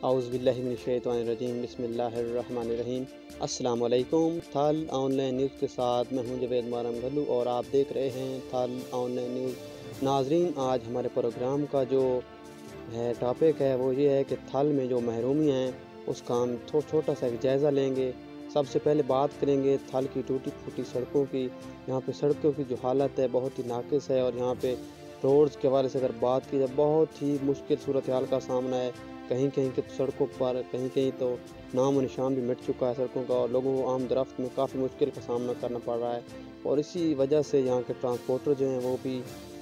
اعوذ باللہ من الشیطان الرجیم بسم اللہ الرحمن الرحیم۔ السلام علیکم۔ تھل آن لائن نیوز کے ساتھ میں ہوں جاوید محرم گھلو اور آپ دیکھ رہے ہیں تھل آن لائن نیوز۔ ناظرین، آج ہمارے پروگرام کا جو ٹاپک ہے وہ یہ ہے کہ تھل میں جو محرومی ہیں اس کا ہم چھوٹا سا ایک جائزہ لیں گے۔ سب سے پہلے بات کریں گے تھل کی ٹوٹی پھوٹی سڑکوں کی۔ یہاں پہ سڑکوں کی جو حالت ہے بہت ہی ناقص ہے، اور یہاں پہ روڈز کے حوالے سے اگر بات کی جائے بہت ہی مشکل صورتحال کا سامنا ہے۔ کہیں کہیں کے سڑکوں پر کہیں تو نام و نشان بھی مٹ چکا ہے سڑکوں کا، اور لوگوں کو عام رفت میں کافی مشکل کا سامنا کرنا پڑ رہا ہے۔ اور اسی وجہ سے یہاں کے ٹرانسپورٹر جو ہیں وہ بھی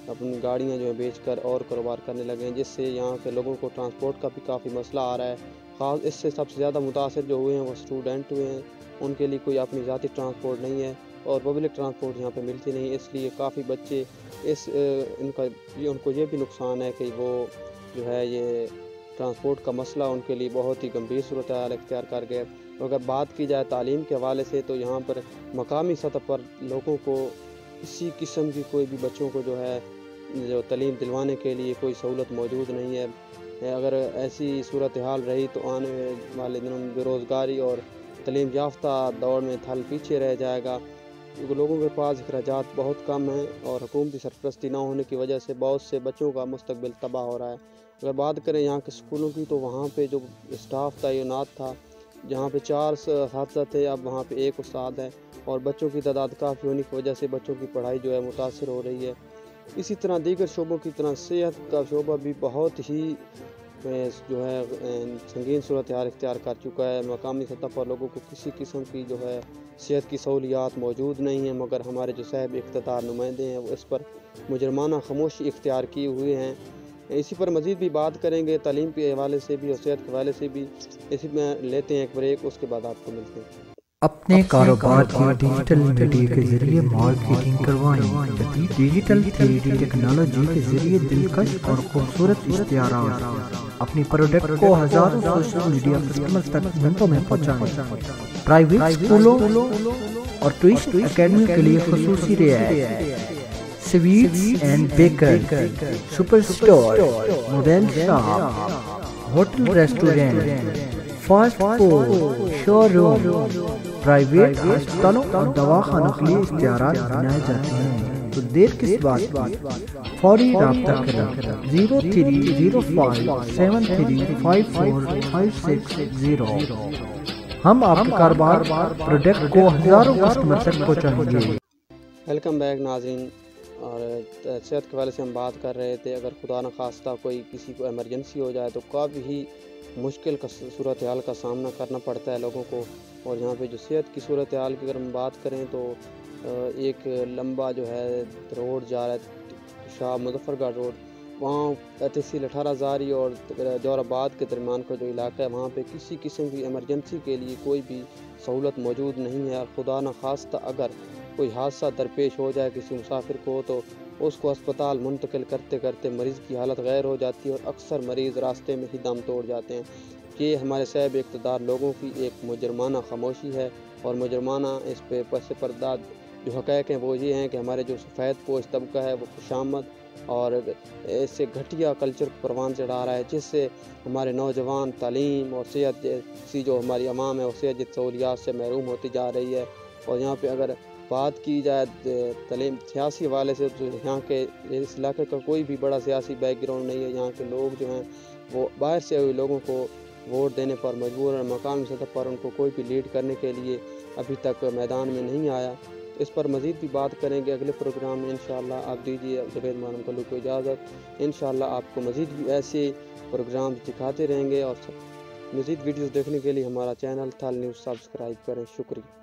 اپنی گاڑیاں جو ہیں بیچ کر اور کاروبار کرنے لگے ہیں، جس سے یہاں کے لوگوں کو ٹرانسپورٹ کا بھی کافی مسئلہ آ رہا ہے۔ خاص اس سے سب سے زیادہ متاثر جو ہوئے ہیں وہ اسٹوڈنٹ ہوئے ہیں، ان کے لیے کوئی اپنی ذاتی ٹرانسپورٹ نہیں ہے اور پبلک ٹرانسپورٹ یہاں پہ ملتی نہیں، اس لیے کافی بچے ان کو یہ بھی نقصان ہے کہ وہ جو ہے یہ ٹرانسپورٹ کا مسئلہ ان کے لیے بہت ہی گمبھیر صورتحال اختیار کر گئے۔ اگر بات کی جائے تعلیم کے حوالے سے تو یہاں پر مقامی سطح پر لوگوں کو کسی قسم کی کوئی بھی بچوں کو جو تعلیم دلوانے کے لیے کوئی سہولت موجود نہیں ہے۔ اگر ایسی صورتحال رہی تو آنے والے دنوں میں بے روزگاری اور تعلیم یافتہ دور میں تھل پیچھے رہ جائے گا، کیونکہ لوگوں کے پاس اخراجات بہت کم ہیں اور حکومتی سرپرستی نہ ہونے کی وجہ سے بہت سے بچوں کا مستقبل تباہ ہو رہا ہے۔ اگر بات کریں یہاں کے اسکولوں کی تو وہاں پہ جو اسٹاف تعینات تھا، جہاں پہ 4 اساتذہ تھے، اب وہاں پہ 1 استاد ہے، اور بچوں کی تعداد کافی ہونے کی وجہ سے بچوں کی پڑھائی جو ہے متاثر ہو رہی ہے۔ اسی طرح دیگر شعبوں کی طرح صحت کا شعبہ بھی بہت ہی جو ہے سنگین صورتحال اختیار کر چکا ہے۔ مقامی سطح پر لوگوں کو کسی قسم کی جو ہے صحت کی سہولیات موجود نہیں ہیں، مگر ہمارے جو صاحب اقتدار نمائندے ہیں وہ اس پر مجرمانہ خاموشی اختیار کیے ہوئے ہیں۔ اسی پر مزید بھی بات کریں گے تعلیم کے حوالے سے بھی اور صحت کے حوالے سے بھی۔ اسی میں لیتے ہیں ایک بریک، اس کے بعد آپ کو ملتے ہیں۔ اپنے کاروبار کی ڈیجیٹل میڈیا کے ذریعے مارکیٹنگ کروائیں۔ جدید ڈیجیٹل 3D ٹیکنالوجی کے ذریعے دلکش اور خوبصورت اشتہارات اپنی پروڈکٹ کو ہزاروں سوشل میڈیا کسٹمرز تک منٹوں میں پہنچائیں۔ پرائیویٹ اسکولوں اور ٹیوشن اکیڈمی کے لیے خصوصی رعایت۔ Sweets and baker, super store, mobile shop, hotel restaurant, fast food, showroom, private ہسپتالوں اور دواخانوں کے لیے اشتہارات بنائے جاتے ہیں۔ تو دیر کس بات کی، فوری رابطہ کریں 0305735456 ہم آپ کے کاروبار پروڈکٹ کو ہزاروں کسٹمر تک پہنچائیں گے۔ ویلکم بیک ناظرین، اور صحت کے حوالے سے ہم بات کر رہے تھے۔ اگر خدا نخواستہ کوئی کسی کو ایمرجنسی ہو جائے تو کافی ہی مشکل کا صورتحال کا سامنا کرنا پڑتا ہے لوگوں کو۔ اور یہاں پہ جو صحت کی صورتحال کی اگر ہم بات کریں تو ایک لمبا جو ہے روڈ جا رہا ہے شاہ مظفر گڑھ روڈ، وہاں تحصیل 18 زاری اور جور آباد کے درمیان کا جو علاقہ ہے وہاں پہ کسی قسم کی ایمرجنسی کے لیے کوئی بھی سہولت موجود نہیں ہے۔ اور خدا نخواستہ اگر کوئی حادثہ درپیش ہو جائے کسی مسافر کو تو اس کو اسپتال منتقل کرتے کرتے مریض کی حالت غیر ہو جاتی ہے، اور اکثر مریض راستے میں ہی دم توڑ جاتے ہیں۔ یہ ہمارے صاحب اقتدار لوگوں کی ایک مجرمانہ خاموشی ہے، اور مجرمانہ اس پہ پس پردہ جو حقائق ہیں وہ یہ ہیں کہ ہمارے جو سفید پوش طبقہ ہے وہ خوشامد اور اس سے گھٹیا کلچر پروان چڑھا رہا ہے، جس سے ہمارے نوجوان تعلیم اور صحت جیسی جو ہماری عوام ہے وہ صحت جیسی سہولیات سے محروم ہوتی جا رہی ہے۔ اور یہاں پہ اگر بات کی جائے تعلیم سیاسی حوالے سے تو یہاں کے اس علاقے کا کوئی بھی بڑا سیاسی بیک گراؤنڈ نہیں ہے۔ یہاں کے لوگ جو ہیں وہ باہر سے ہوئے لوگوں کو ووٹ دینے پر مجبور ہیں، مقامی سطح پر ان کو کوئی بھی لیڈ کرنے کے لیے ابھی تک میدان میں نہیں آیا۔ اس پر مزید بھی بات کریں گے اگلے پروگرام میں انشاءاللہ۔ آپ دیجیے جاوید محرم گھلو کو اجازت۔ انشاءاللہ آپ کو مزید بھی ایسے پروگرام دکھاتے رہیں گے، اور مزید ویڈیوز دیکھنے کے لیے ہمارا چینل تھل نیوز سبسکرائب کریں۔ شکریہ۔